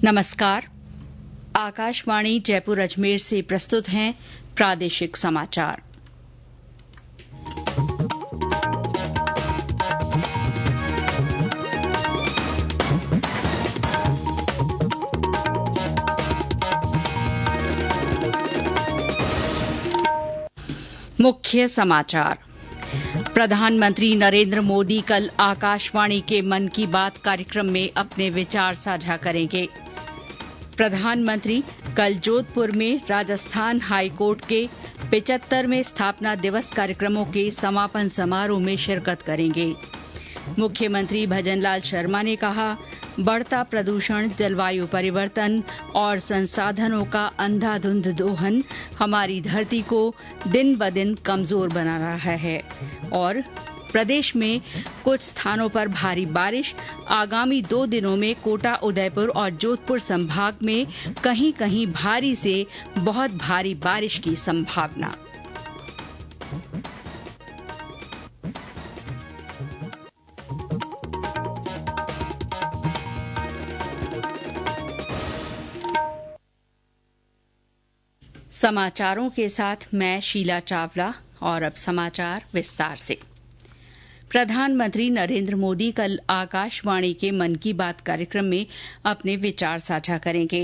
नमस्कार। आकाशवाणी जयपुर अजमेर से प्रस्तुत हैं प्रादेशिक समाचार। मुख्य समाचार। प्रधानमंत्री नरेंद्र मोदी कल आकाशवाणी के मन की बात कार्यक्रम में अपने विचार साझा करेंगे। प्रधानमंत्री कल जोधपुर में राजस्थान हाईकोर्ट के 75वें स्थापना दिवस कार्यक्रमों के समापन समारोह में शिरकत करेंगे। मुख्यमंत्री भजनलाल शर्मा ने कहा, बढ़ता प्रदूषण, जलवायु परिवर्तन और संसाधनों का अंधाधुंध दोहन हमारी धरती को दिन ब दिन कमजोर बना रहा है और प्रदेश में कुछ स्थानों पर भारी बारिश। आगामी 2 दिनों में कोटा, उदयपुर और जोधपुर संभाग में कहीं कहीं भारी से बहुत भारी बारिश की संभावना। समाचारों के साथ मैं शीला चावला और अब समाचार विस्तार से। प्रधानमंत्री नरेंद्र मोदी कल आकाशवाणी के मन की बात कार्यक्रम में अपने विचार साझा करेंगे।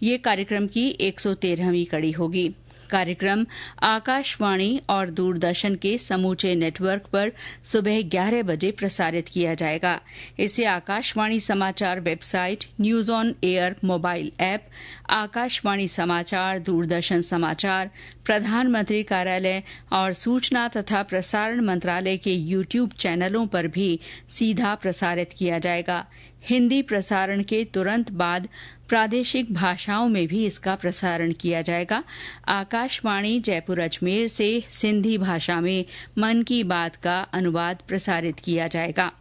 ये कार्यक्रम की 113वीं कड़ी होगी। कार्यक्रम आकाशवाणी और दूरदर्शन के समूचे नेटवर्क पर सुबह 11 बजे प्रसारित किया जाएगा। इसे आकाशवाणी समाचार website, news on air mobile app, Akashvani समाचार, दूरदर्शन समाचार, प्रधानमंत्री कार्यालय और सूचना तथा प्रसारण मंत्रालय के यूट्यूब चैनलों पर भी सीधा प्रसारित किया जाएगा। हिंदी प्रसारण के तुरंत बाद प्रादेशिक भाषाओं में भी इसका प्रसारण किया जाएगा। आकाशवाणी जयपुर अजमेर से सिंधी भाषा में मन की बात का अनुवाद प्रसारित किया जाएगा।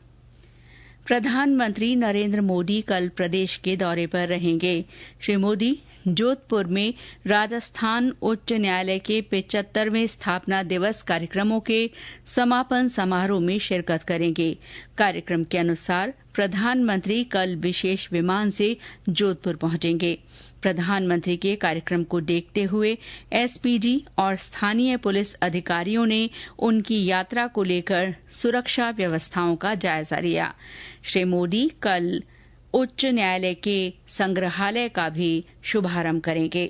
प्रधानमंत्री नरेंद्र मोदी कल प्रदेश के दौरे पर रहेंगे। श्री मोदी जोधपुर में राजस्थान उच्च न्यायालय के 75वें स्थापना दिवस कार्यक्रमों के समापन समारोह में शिरकत करेंगे। कार्यक्रम के अनुसार प्रधानमंत्री कल विशेष विमान से जोधपुर पहुंचेंगे। प्रधानमंत्री के कार्यक्रम को देखते हुए एसपीजी और स्थानीय पुलिस अधिकारियों ने उनकी यात्रा को लेकर सुरक्षा व्यवस्थाओं का जायजा लिया। श्री मोदी कल उच्च न्यायालय के संग्रहालय का भी शुभारंभ करेंगे।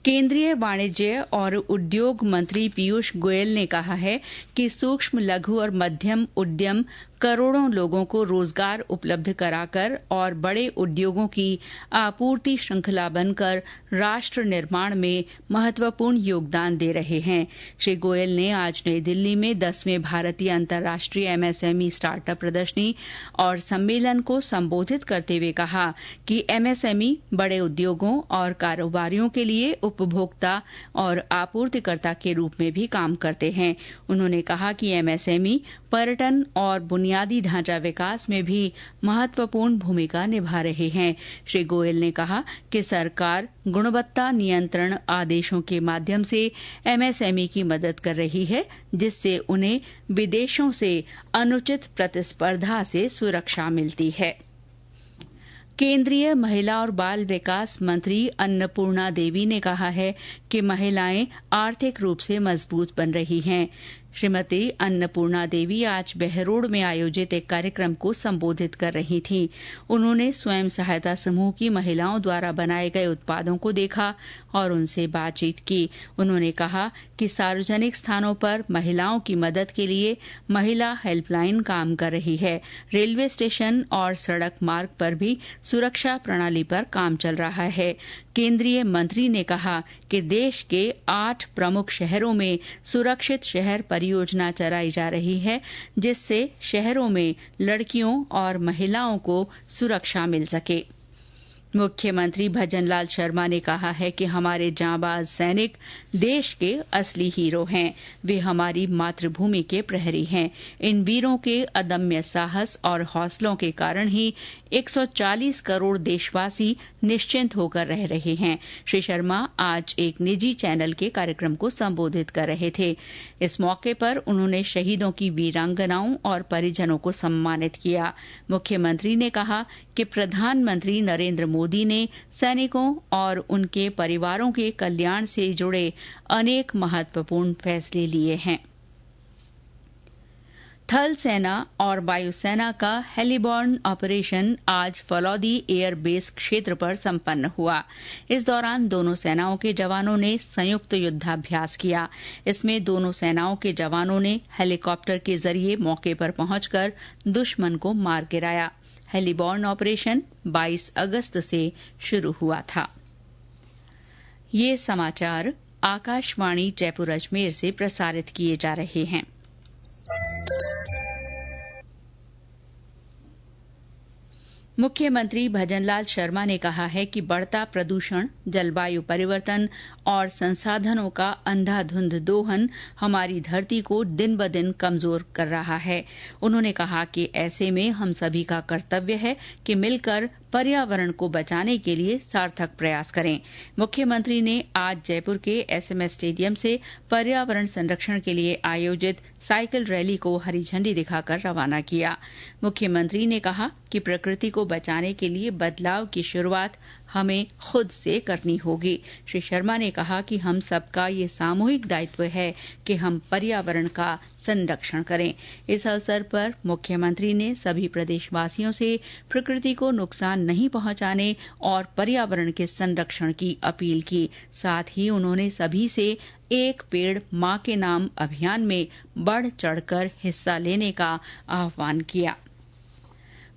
केंद्रीय वाणिज्य और उद्योग मंत्री पीयूष गोयल ने कहा है कि सूक्ष्म, लघु और मध्यम उद्यम करोड़ों लोगों को रोजगार उपलब्ध कराकर और बड़े उद्योगों की आपूर्ति श्रृंखला बनकर राष्ट्र निर्माण में महत्वपूर्ण योगदान दे रहे हैं। श्री गोयल ने आज नई दिल्ली में 10वें भारतीय अंतर्राष्ट्रीय एमएसएमई स्टार्टअप प्रदर्शनी और सम्मेलन को संबोधित करते हुए कहा कि एमएसएमई बड़े उद्योगों और कारोबारियों के लिए उपभोक्ता और आपूर्तिकर्ता के रूप में भी काम करते हैं। उन्होंने कहा कि एमएसएमई पर्यटन और बुनियादी ढांचा विकास में भी महत्वपूर्ण भूमिका निभा रहे हैं। श्री गोयल ने कहा कि सरकार गुणवत्ता नियंत्रण आदेशों के माध्यम से एमएसएमई की मदद कर रही है, जिससे उन्हें विदेशों से अनुचित प्रतिस्पर्धा से सुरक्षा मिलती है। केंद्रीय महिला और बाल विकास मंत्री अन्नपूर्णा देवी ने कहा है कि महिलाएं आर्थिक रूप से मजबूत बन रही हैं। श्रीमती अन्नपूर्णा देवी आज बहरोड में आयोजित एक कार्यक्रम को संबोधित कर रही थीं। उन्होंने स्वयं सहायता समूह की महिलाओं द्वारा बनाए गए उत्पादों को देखा और उनसे बातचीत की। उन्होंने कहा कि सार्वजनिक स्थानों पर महिलाओं की मदद के लिए महिला हेल्पलाइन काम कर रही है। रेलवे स्टेशन और सड़क मार्ग पर भी सुरक्षा प्रणाली पर काम चल रहा है। केंद्रीय मंत्री ने कहा कि देश के 8 प्रमुख शहरों में सुरक्षित शहर परियोजना चलाई जा रही है, जिससे शहरों में लड़कियों और महिलाओं को सुरक्षा मिल सके। मुख्यमंत्री भजनलाल शर्मा ने कहा है कि हमारे जांबाज सैनिक देश के असली हीरो हैं। वे हमारी मातृभूमि के प्रहरी हैं। इन वीरों के अदम्य साहस और हौसलों के कारण ही 140 करोड़ देशवासी निश्चिंत होकर रह रहे हैं। श्री शर्मा आज एक निजी चैनल के कार्यक्रम को संबोधित कर रहे थे। इस मौके पर उन्होंने शहीदों की वीरांगनाओं और परिजनों को सम्मानित किया। मुख्यमंत्री ने कहा कि प्रधानमंत्री नरेंद्र मोदी ने सैनिकों और उनके परिवारों के कल्याण से जुड़े अनेक महत्वपूर्ण फैसले लिए हैं। थल सेना और वायुसेना का हेलीबॉर्न ऑपरेशन आज फलौदी एयर बेस क्षेत्र पर संपन्न हुआ। इस दौरान दोनों सेनाओं के जवानों ने संयुक्त युद्धाभ्यास किया। इसमें दोनों सेनाओं के जवानों ने हेलीकॉप्टर के जरिए मौके पर पहुंचकर दुश्मन को मार गिराया। हेलीबॉर्न ऑपरेशन 22 अगस्त से शुरू हुआ था। ये समाचार आकाशवाणी जयपुर अजमेर से प्रसारित किए जा रहे हैं। मुख्यमंत्री भजनलाल शर्मा ने कहा है कि बढ़ता प्रदूषण, जलवायु परिवर्तन और संसाधनों का अंधाधुंध दोहन हमारी धरती को दिन ब दिन कमजोर कर रहा है। उन्होंने कहा कि ऐसे में हम सभी का कर्तव्य है कि मिलकर पर्यावरण को बचाने के लिए सार्थक प्रयास करें। मुख्यमंत्री ने आज जयपुर के एसएमएस स्टेडियम से पर्यावरण संरक्षण के लिए आयोजित साइकिल रैली को हरी झंडी दिखाकर रवाना किया। मुख्यमंत्री ने कहा कि प्रकृति को बचाने के लिए बदलाव की शुरुआत हमें खुद से करनी होगी। श्री शर्मा ने कहा कि हम सबका ये सामूहिक दायित्व है कि हम पर्यावरण का संरक्षण करें। इस अवसर पर मुख्यमंत्री ने सभी प्रदेशवासियों से प्रकृति को नुकसान नहीं पहुंचाने और पर्यावरण के संरक्षण की अपील की। साथ ही उन्होंने सभी से एक पेड़ मां के नाम अभियान में बढ़ चढ़कर हिस्सा लेने का आह्वान किया।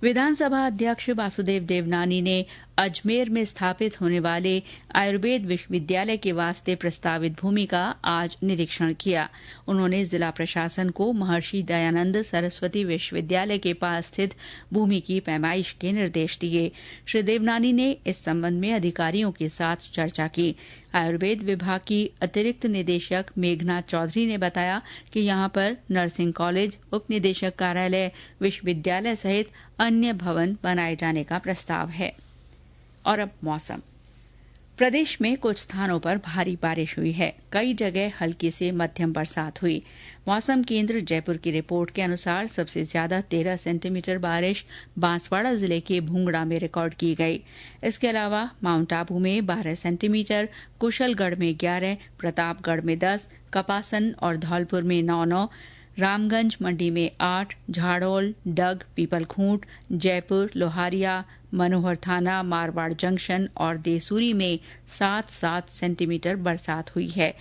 विधानसभा अध्यक्ष वासुदेव देवनानी ने अजमेर में स्थापित होने वाले आयुर्वेद विश्वविद्यालय के वास्ते प्रस्तावित भूमि का आज निरीक्षण किया। उन्होंने जिला प्रशासन को महर्षि दयानंद सरस्वती विश्वविद्यालय के पास स्थित भूमि की पैमाइश के निर्देश दिए। श्री देवनानी ने इस संबंध में अधिकारियों के साथ चर्चा की। आयुर्वेद विभाग की अतिरिक्त निदेशक मेघना चौधरी ने बताया कि यहां पर नर्सिंग कॉलेज, उप निदेशक कार्यालय, विश्वविद्यालय सहित अन्य भवन बनाए जाने का प्रस्ताव है। और अब मौसम। प्रदेश में कुछ स्थानों पर भारी बारिश हुई है। कई जगह हल्की से मध्यम बरसात हुई। मौसम केंद्र जयपुर की रिपोर्ट के अनुसार सबसे ज्यादा 13 सेंटीमीटर बारिश बांसवाड़ा जिले के भूंगड़ा में रिकॉर्ड की गई। इसके अलावा माउंट आबू में 12 सेंटीमीटर, कुशलगढ़ में 11, प्रतापगढ़ में 10, कपासन और धौलपुर में 9-9, रामगंज मंडी में 8, झाड़ोल, डग, पीपलखूंट, जयपुर, लोहारिया, मनोहर थाना, मारवाड़ जंक्शन और देसूरी में 7-7 सेंटीमीटर बरसात हुई है।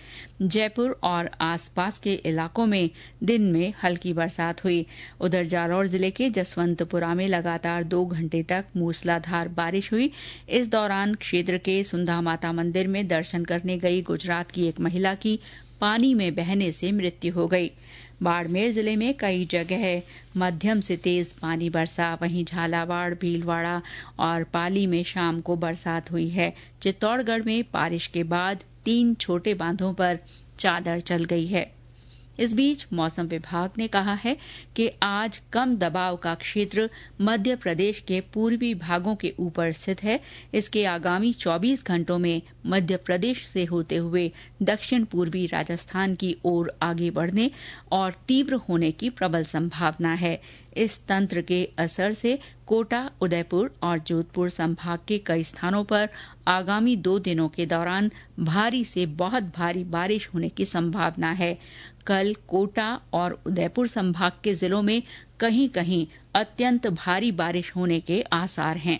जयपुर और आसपास के इलाकों में दिन में हल्की बरसात हुई। उधर जालौर जिले के जसवंतपुरा में लगातार 2 घंटे तक मूसलाधार बारिश हुई। इस दौरान क्षेत्र के सुंधा माता मंदिर में दर्शन करने गई गुजरात की एक महिला की पानी में बहने से मृत्यु हो गई। बाड़मेर जिले में कई जगह मध्यम से तेज पानी बरसा। वहीं झालावाड़, भीलवाड़ा और पाली में शाम को बरसात हुई है। चित्तौड़गढ़ में बारिश के बाद 3 छोटे बांधों पर चादर चल गई है। इस बीच मौसम विभाग ने कहा है कि आज कम दबाव का क्षेत्र मध्य प्रदेश के पूर्वी भागों के ऊपर स्थित है। इसके आगामी 24 घंटों में मध्य प्रदेश से होते हुए दक्षिण पूर्वी राजस्थान की ओर आगे बढ़ने और तीव्र होने की प्रबल संभावना है। इस तंत्र के असर से कोटा, उदयपुर और जोधपुर संभाग के कई स्थानों पर आगामी 2 दिनों के दौरान भारी से बहुत भारी बारिश होने की संभावना है। कल कोटा और उदयपुर संभाग के जिलों में कहीं कहीं अत्यंत भारी बारिश होने के आसार हैं।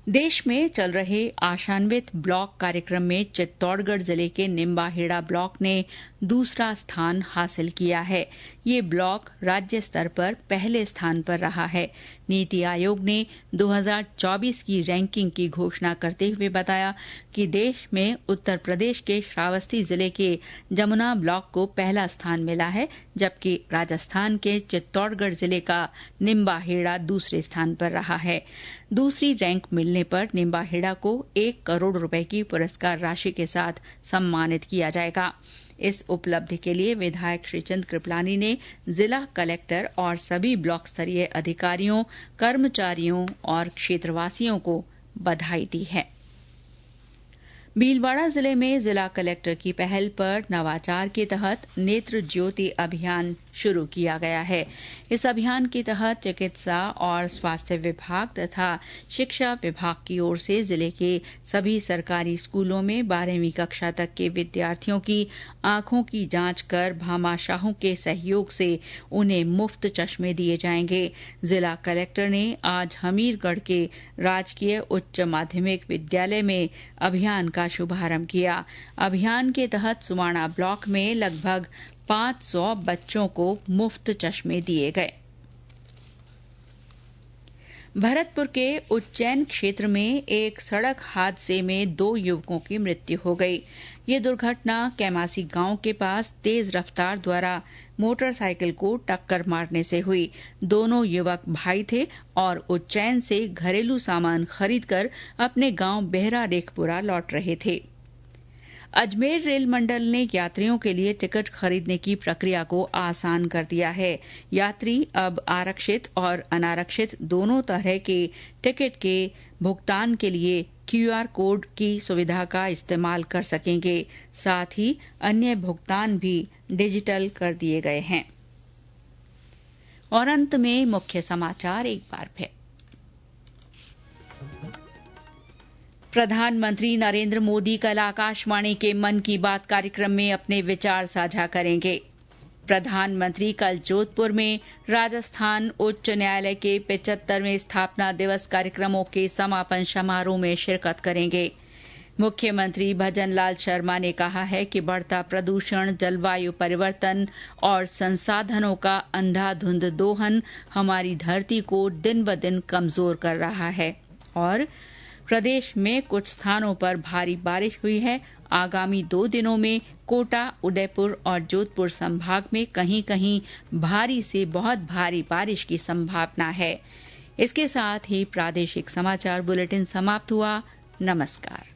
देश में चल रहे आशान्वित ब्लॉक कार्यक्रम में चित्तौड़गढ़ जिले के निम्बाहेड़ा ब्लॉक ने दूसरा स्थान हासिल किया है। ये ब्लॉक राज्य स्तर पर पहले स्थान पर रहा है। नीति आयोग ने 2024 की रैंकिंग की घोषणा करते हुए बताया कि देश में उत्तर प्रदेश के श्रावस्ती जिले के जमुना ब्लॉक को पहला स्थान मिला है, जबकि राजस्थान के चित्तौड़गढ़ जिले का निम्बाहेड़ा दूसरे स्थान पर रहा है। दूसरी रैंक मिलने पर निम्बाहेड़ा को 1 करोड़ रुपए की पुरस्कार राशि के साथ सम्मानित किया जाएगा। इस उपलब्धि के लिए विधायक श्रीचंद कृपलानी ने जिला कलेक्टर और सभी ब्लॉक स्तरीय अधिकारियों, कर्मचारियों और क्षेत्रवासियों को बधाई दी है। भीलवाड़ा जिले में जिला कलेक्टर की पहल पर नवाचार के तहत नेत्र ज्योति अभियान शुरू किया गया है। इस अभियान के तहत चिकित्सा और स्वास्थ्य विभाग तथा शिक्षा विभाग की ओर से जिले के सभी सरकारी स्कूलों में 12वीं कक्षा तक के विद्यार्थियों की आंखों की जांच कर भामाशाहों के सहयोग से उन्हें मुफ्त चश्मे दिए जाएंगे। जिला कलेक्टर ने आज हमीरगढ़ के राजकीय उच्च माध्यमिक विद्यालय में अभियान का शुभारंभ किया। अभियान के तहत सुमाणा ब्लॉक में लगभग 500 बच्चों को मुफ्त चश्मे दिए गए। भरतपुर के उज्जैन क्षेत्र में एक सड़क हादसे में 2 युवकों की मृत्यु हो गई। ये दुर्घटना कैमासी गांव के पास तेज रफ्तार द्वारा मोटरसाइकिल को टक्कर मारने से हुई। दोनों युवक भाई थे और उज्जैन से घरेलू सामान खरीदकर अपने गांव बेहरा रेखपुरा लौट रहे थे। अजमेर रेल मंडल ने यात्रियों के लिए टिकट खरीदने की प्रक्रिया को आसान कर दिया है। यात्री अब आरक्षित और अनारक्षित दोनों तरह के टिकट के भुगतान के लिए QR कोड की सुविधा का इस्तेमाल कर सकेंगे। साथ ही अन्य भुगतान भी डिजिटल कर दिए गए हैं। और अंत में मुख्य समाचार एक बार फिर। प्रधानमंत्री नरेंद्र मोदी कल आकाशवाणी के मन की बात कार्यक्रम में अपने विचार साझा करेंगे। प्रधानमंत्री कल जोधपुर में राजस्थान उच्च न्यायालय के 75वें स्थापना दिवस कार्यक्रमों के समापन समारोह में शिरकत करेंगे। मुख्यमंत्री भजनलाल शर्मा ने कहा है कि बढ़ता प्रदूषण, जलवायु परिवर्तन और संसाधनों का अंधाधुंध दोहन हमारी धरती को दिन ब दिन कमजोर कर रहा है। और प्रदेश में कुछ स्थानों पर भारी बारिश हुई है। आगामी 2 दिनों में कोटा, उदयपुर और जोधपुर संभाग में कहीं कहीं भारी से बहुत भारी बारिश की संभावना है। इसके साथ ही प्रादेशिक समाचार बुलेटिन समाप्त हुआ। नमस्कार।